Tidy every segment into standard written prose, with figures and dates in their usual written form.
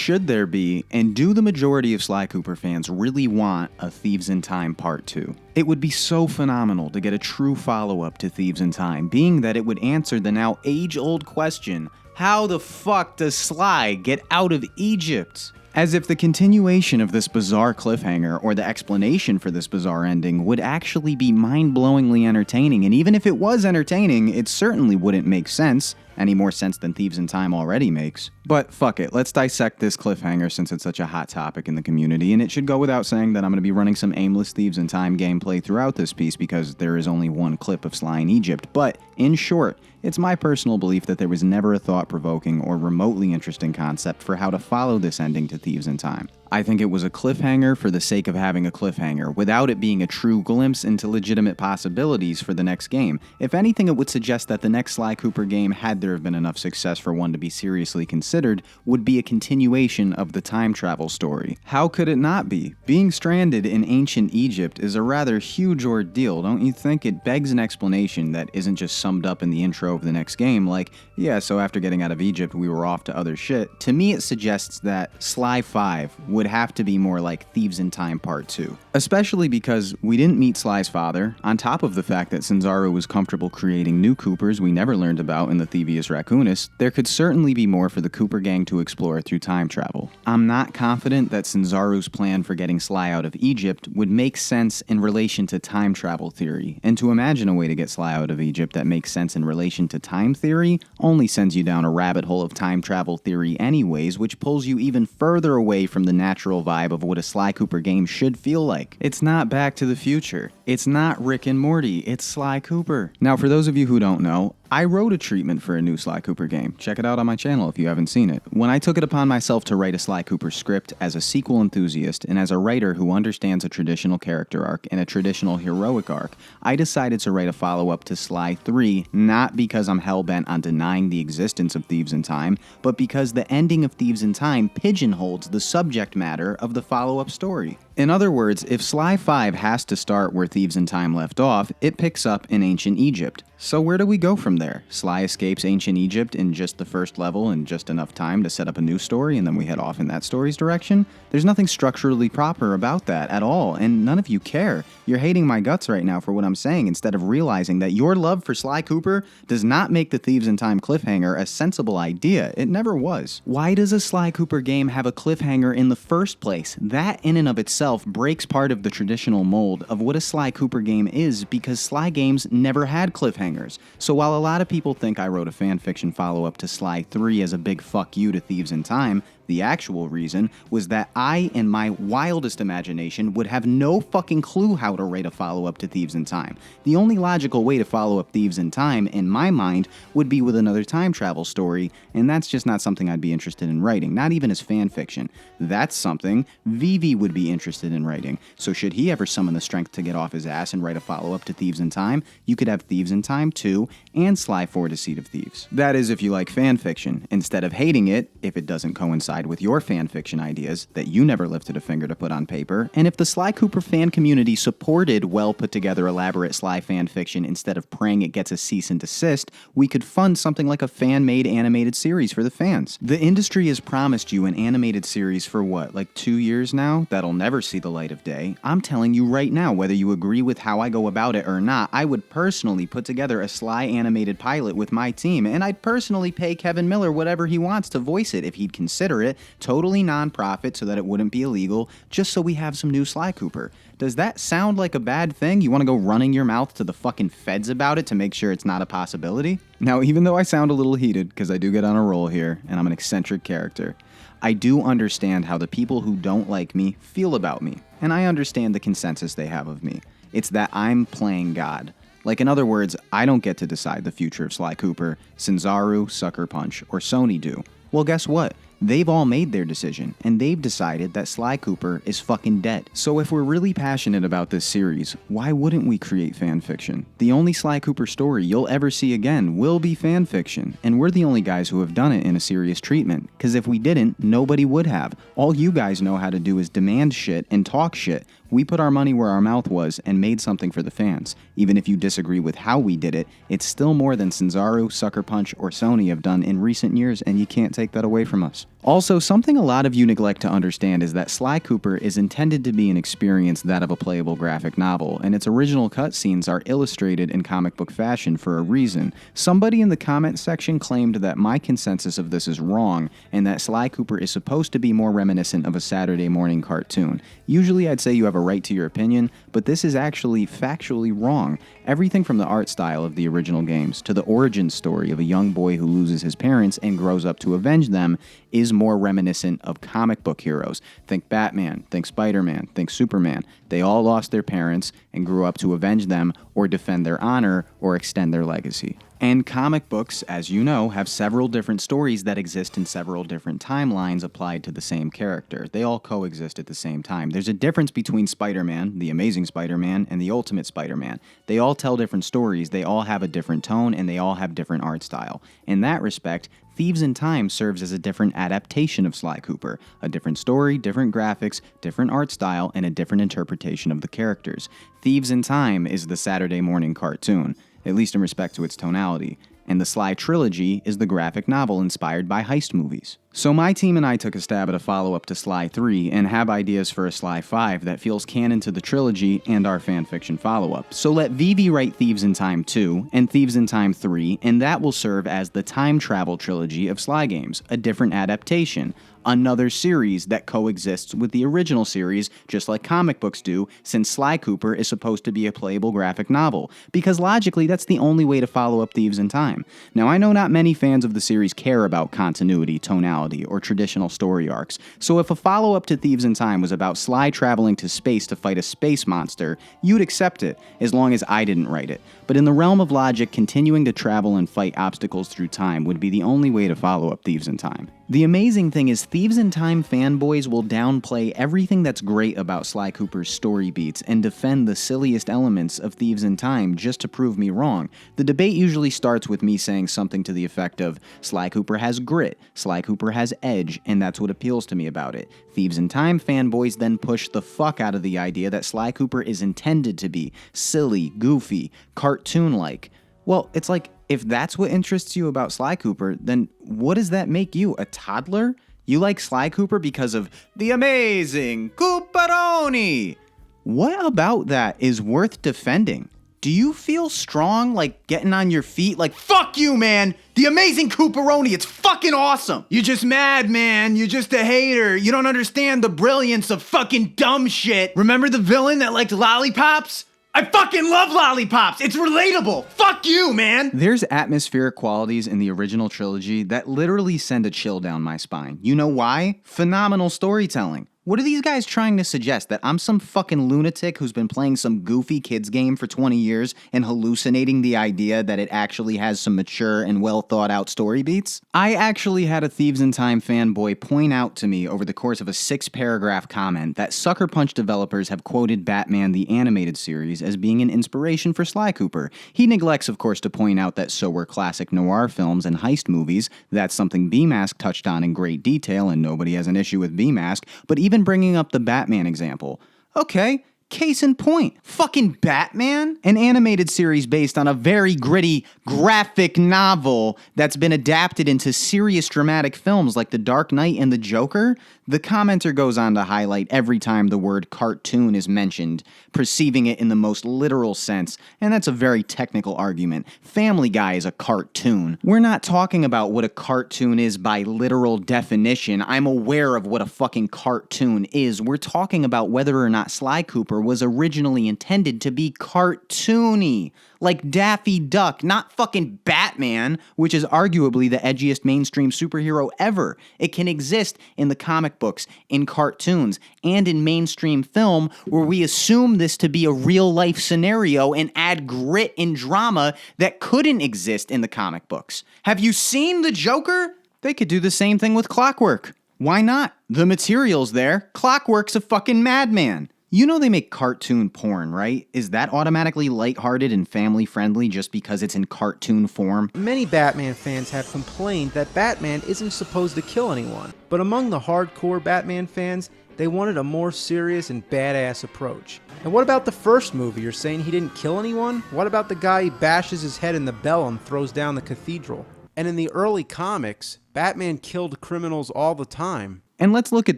Should there be, and do the majority of Sly Cooper fans really want a Thieves in Time Part 2? It would be so phenomenal to get a true follow-up to Thieves in Time, being that it would answer the now age-old question, how the fuck does Sly get out of Egypt? As if the continuation of this bizarre cliffhanger, or the explanation for this bizarre ending, would actually be mind-blowingly entertaining, and even if it was entertaining, it certainly wouldn't make sense. Any more sense than Thieves in Time already makes. But fuck it, let's dissect this cliffhanger since it's such a hot topic in the community, and it should go without saying that I'm going to be running some aimless Thieves in Time gameplay throughout this piece because there is only one clip of Sly in Egypt, but in short, it's my personal belief that there was never a thought-provoking or remotely interesting concept for how to follow this ending to Thieves in Time. I think it was a cliffhanger for the sake of having a cliffhanger, without it being a true glimpse into legitimate possibilities for the next game. If anything, it would suggest that the next Sly Cooper game, had there have been enough success for one to be seriously considered, would be a continuation of the time travel story. How could it not be? Being stranded in ancient Egypt is a rather huge ordeal, don't you think? It begs an explanation that isn't just summed up in the intro of the next game, like, yeah, so after getting out of Egypt, we were off to other shit. To me, it suggests that Sly 5 would have to be more like Thieves in Time Part 2. Especially because we didn't meet Sly's father, on top of the fact that Sanzaru was comfortable creating new Coopers we never learned about in the Thievius Raccoonus, there could certainly be more for the Cooper gang to explore through time travel. I'm not confident that Sanzaru's plan for getting Sly out of Egypt would make sense in relation to time travel theory, and to imagine a way to get Sly out of Egypt that makes sense in relation to time theory only sends you down a rabbit hole of time travel theory anyways, which pulls you even further away from the natural vibe of what a Sly Cooper game should feel like. It's not Back to the Future. It's not Rick and Morty. It's Sly Cooper. Now, for those of you who don't know, I wrote a treatment for a new Sly Cooper game. Check it out on my channel if you haven't seen it. When I took it upon myself to write a Sly Cooper script as a sequel enthusiast and as a writer who understands a traditional character arc and a traditional heroic arc, I decided to write a follow-up to Sly 3, not because I'm hell-bent on denying the existence of Thieves in Time, but because the ending of Thieves in Time pigeonholes the subject matter of the follow-up story. In other words, if Sly 5 has to start where Thieves in Time left off, it picks up in ancient Egypt. So where do we go from there? Sly escapes ancient Egypt in just the first level and just enough time to set up a new story, and then we head off in that story's direction? There's nothing structurally proper about that at all, and none of you care. You're hating my guts right now for what I'm saying instead of realizing that your love for Sly Cooper does not make the Thieves in Time cliffhanger a sensible idea. It never was. Why does a Sly Cooper game have a cliffhanger in the first place? That in and of itself breaks part of the traditional mold of what a Sly Cooper game is, because Sly games never had cliffhangers. So while a lot of people think I wrote a fanfiction follow-up to Sly 3 as a big fuck you to Thieves in Time, the actual reason was that I, in my wildest imagination, would have no fucking clue how to write a follow-up to Thieves in Time. The only logical way to follow up Thieves in Time, in my mind, would be with another time travel story, and that's just not something I'd be interested in writing, not even as fanfiction. That's something Vivi would be interested in writing, so should he ever summon the strength to get off his ass and write a follow-up to Thieves in Time, you could have Thieves in Time 2 and Sly 4 Deceit of Thieves. That is if you like fanfiction, instead of hating it, if it doesn't coincide with your fanfiction ideas that you never lifted a finger to put on paper, and if the Sly Cooper fan community supported well put together elaborate Sly fanfiction instead of praying it gets a cease and desist, we could fund something like a fan-made animated series for the fans. The industry has promised you an animated series for what, like 2 years now? That'll never see the light of day. I'm telling you right now, whether you agree with how I go about it or not, I would personally put together a Sly animated pilot with my team, and I'd personally pay Kevin Miller whatever he wants to voice it if he'd consider it, totally non-profit so that it wouldn't be illegal, just so we have some new Sly Cooper. Does that sound like a bad thing? You want to go running your mouth to the fucking feds about it to make sure it's not a possibility? Now, even though I sound a little heated, because I do get on a roll here, and I'm an eccentric character, I do understand how the people who don't like me feel about me, and I understand the consensus they have of me. It's that I'm playing God. Like, in other words, I don't get to decide the future of Sly Cooper. Sanzaru, Sucker Punch, or Sony do. Well, guess what? They've all made their decision, and they've decided that Sly Cooper is fucking dead. So if we're really passionate about this series, why wouldn't we create fanfiction? The only Sly Cooper story you'll ever see again will be fanfiction, and we're the only guys who have done it in a serious treatment, because if we didn't, nobody would have. All you guys know how to do is demand shit and talk shit. We put our money where our mouth was and made something for the fans. Even if you disagree with how we did it, it's still more than Sanzaru, Sucker Punch, or Sony have done in recent years, and you can't take that away from us. Also, something a lot of you neglect to understand is that Sly Cooper is intended to be an experience that of a playable graphic novel, and its original cutscenes are illustrated in comic book fashion for a reason. Somebody in the comment section claimed that my consensus of this is wrong, and that Sly Cooper is supposed to be more reminiscent of a Saturday morning cartoon. Usually I'd say you have a right to your opinion, but this is actually factually wrong. Everything from the art style of the original games to the origin story of a young boy who loses his parents and grows up to avenge them is more reminiscent of comic book heroes. Think Batman, think Spider-Man, think Superman. They all lost their parents and grew up to avenge them or defend their honor or extend their legacy. And comic books, as you know, have several different stories that exist in several different timelines applied to the same character. They all coexist at the same time. There's a difference between Spider-Man, the Amazing Spider-Man, and the Ultimate Spider-Man. They all tell different stories, they all have a different tone, and they all have different art style. In that respect, Thieves in Time serves as a different adaptation of Sly Cooper, a different story, different graphics, different art style, and a different interpretation of the characters. Thieves in Time is the Saturday morning cartoon, at least in respect to its tonality, and the Sly trilogy is the graphic novel inspired by heist movies. So my team and I took a stab at a follow-up to Sly 3 and have ideas for a Sly 5 that feels canon to the trilogy and our fanfiction follow-up. So let Vivi write Thieves in Time 2 and Thieves in Time 3, and that will serve as the time travel trilogy of Sly games, a different adaptation. Another series that coexists with the original series, just like comic books do, since Sly Cooper is supposed to be a playable graphic novel, because logically that's the only way to follow up Thieves in Time. Now I know not many fans of the series care about continuity, tonality, or traditional story arcs, so if a follow-up to Thieves in Time was about Sly traveling to space to fight a space monster, you'd accept it, as long as I didn't write it. But in the realm of logic, continuing to travel and fight obstacles through time would be the only way to follow up Thieves in Time. The amazing thing is Thieves in Time fanboys will downplay everything that's great about Sly Cooper's story beats and defend the silliest elements of Thieves in Time just to prove me wrong. The debate usually starts with me saying something to the effect of, Sly Cooper has grit, Sly Cooper has edge, and that's what appeals to me about it. Thieves in Time fanboys then push the fuck out of the idea that Sly Cooper is intended to be silly, goofy, cartoon-like. Well, it's like, if that's what interests you about Sly Cooper, then what does that make you, a toddler? You like Sly Cooper because of the amazing Cooperoni! What about that is worth defending? Do you feel strong, like getting on your feet, like, fuck you, man! The amazing Cooperoni, it's fucking awesome! You're just mad, man. You're just a hater. You don't understand the brilliance of fucking dumb shit. Remember the villain that liked lollipops? I fucking love lollipops! It's relatable! Fuck you, man! There's atmospheric qualities in the original trilogy that literally send a chill down my spine. You know why? Phenomenal storytelling. What are these guys trying to suggest? That I'm some fucking lunatic who's been playing some goofy kids game for 20 years and hallucinating the idea that it actually has some mature and well thought out story beats? I actually had a Thieves in Time fanboy point out to me over the course of a 6-paragraph comment that Sucker Punch developers have quoted Batman the Animated Series as being an inspiration for Sly Cooper. He neglects, of course, to point out that so were classic noir films and heist movies. That's something B-Mask touched on in great detail, and nobody has an issue with B-Mask, but even bringing up the Batman example. Okay, case in point. Fucking Batman? An animated series based on a very gritty graphic novel that's been adapted into serious dramatic films like The Dark Knight and The Joker? The commenter goes on to highlight every time the word cartoon is mentioned, perceiving it in the most literal sense, and that's a very technical argument. Family Guy is a cartoon. We're not talking about what a cartoon is by literal definition. I'm aware of what a fucking cartoon is. We're talking about whether or not Sly Cooper was originally intended to be cartoony. Like Daffy Duck, not fucking Batman, which is arguably the edgiest mainstream superhero ever. It can exist in the comic books, in cartoons, and in mainstream film, where we assume this to be a real-life scenario and add grit and drama that couldn't exist in the comic books. Have you seen The Joker? They could do the same thing with Clockwork. Why not? The material's there. Clockwork's a fucking madman. You know they make cartoon porn, right? Is that automatically lighthearted and family-friendly just because it's in cartoon form? Many Batman fans have complained that Batman isn't supposed to kill anyone, but among the hardcore Batman fans, they wanted a more serious and badass approach. And what about the first movie? You're saying he didn't kill anyone? What about the guy who bashes his head in the bell and throws down the cathedral? And in the early comics, Batman killed criminals all the time. And let's look at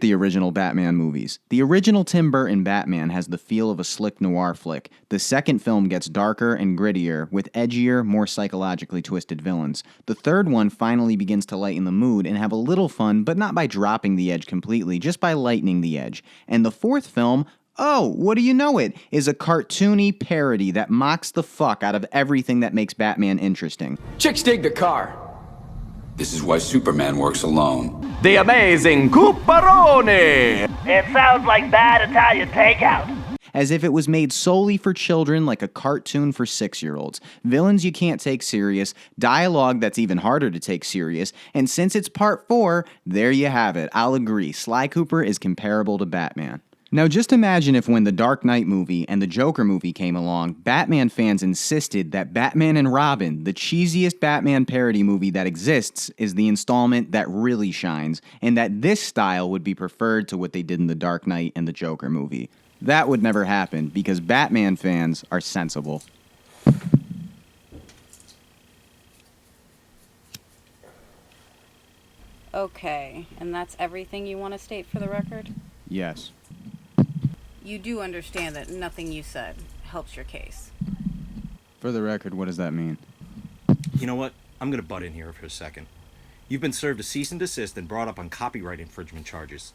the original Batman movies. The original Tim Burton Batman has the feel of a slick noir flick. The second film gets darker and grittier, with edgier, more psychologically twisted villains. The third one finally begins to lighten the mood and have a little fun, but not by dropping the edge completely, just by lightening the edge. And the fourth film, oh, what do you know it, is a cartoony parody that mocks the fuck out of everything that makes Batman interesting. Chicks dig the car. This is why Superman works alone. The amazing Cooperone! It sounds like bad Italian takeout. As if it was made solely for children, like a cartoon for 6-year-olds. Villains you can't take serious, dialogue that's even harder to take serious, and since it's part 4, there you have it. I'll agree, Sly Cooper is comparable to Batman. Now just imagine if when the Dark Knight movie and the Joker movie came along, Batman fans insisted that Batman and Robin, the cheesiest Batman parody movie that exists, is the installment that really shines, and that this style would be preferred to what they did in the Dark Knight and the Joker movie. That would never happen, because Batman fans are sensible. Okay, and that's everything you want to state for the record? Yes. You do understand that nothing you said helps your case. For the record, what does that mean? You know what? I'm gonna butt in here for a second. You've been served a cease and desist and brought up on copyright infringement charges.